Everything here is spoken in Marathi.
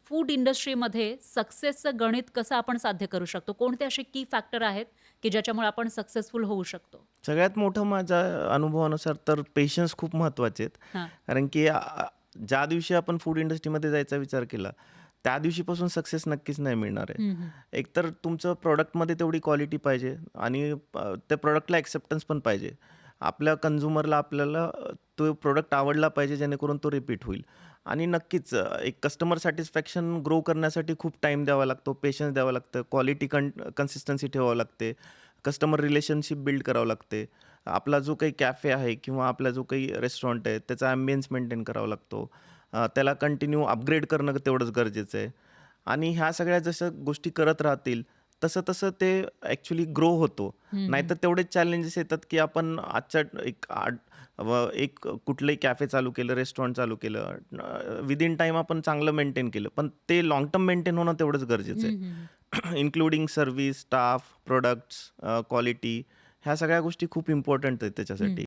फूड इंडस्ट्रीमध्ये सक्सेसचं गणित कसं आपण साध्य करू शकतो? कोणते असे की फॅक्टर आहेत, की ज्याच्यामुळे आपण सक्सेसफुल होऊ शकतो? सगळ्यात मोठं माझ्या अनुभवानुसार तर पेशन्स खूप महत्त्वाचे आहेत. हां. कारण की ज्या दिवशी आपण फूड इंडस्ट्रीमध्ये जायचा विचार केला, त्या दिवशीपासून सक्सेस नक्कीच नाही मिळणार आहे. हं, हं. एकतर तुमचं प्रॉडक्टमध्ये तेवढी क्वालिटी पाहिजे आणि त्या प्रॉडक्टला एक्सेप्टन्स पण पाहिजे. आपल्या कन्झ्युमरला आपल्याला तो प्रॉडक्ट आवडला पाहिजे जेणेकरून तो रिपीट होईल. आणि नक्कीच एक कस्टमर सॅटिस्फॅक्शन ग्रो करण्यासाठी खूप टाईम द्यावा लागतो, पेशन्स द्यावं लागतं, क्वालिटी कन्सिस्टन्सी ठेवावं लागते. कस्टमर रिलेशनशिप बिल्ड करावं लागते. आपला जो काही कॅफे आहे किंवा आपला जो काही रेस्टॉरंट आहे त्याचा ॲम्बियन्स मेंटेन करावा लागतो. त्याला कंटिन्यू अपग्रेड करणं तेवढंच गरजेचं आहे. आणि ह्या सगळ्या जसं गोष्टी करत राहतील, तसं-तसं ते ॲक्चुअली ग्रो होतो. हं, हं. नाहीतर तेवढेच चॅलेंजेस येतात, की आपण आजच्या एक कुठलंही कॅफे चालू केलं, रेस्टॉरंट चालू केलं, विदिन टाईम आपण चांगलं मेंटेन केलं. पण ते लाँग टर्म मेंटेन होणं तेवढंच गरजेचं हं, आहे. हं, हं. Including service, staff, products, quality ह्या सगळ्या गोष्टी खूप इम्पोर्टंट आहेत त्याच्यासाठी.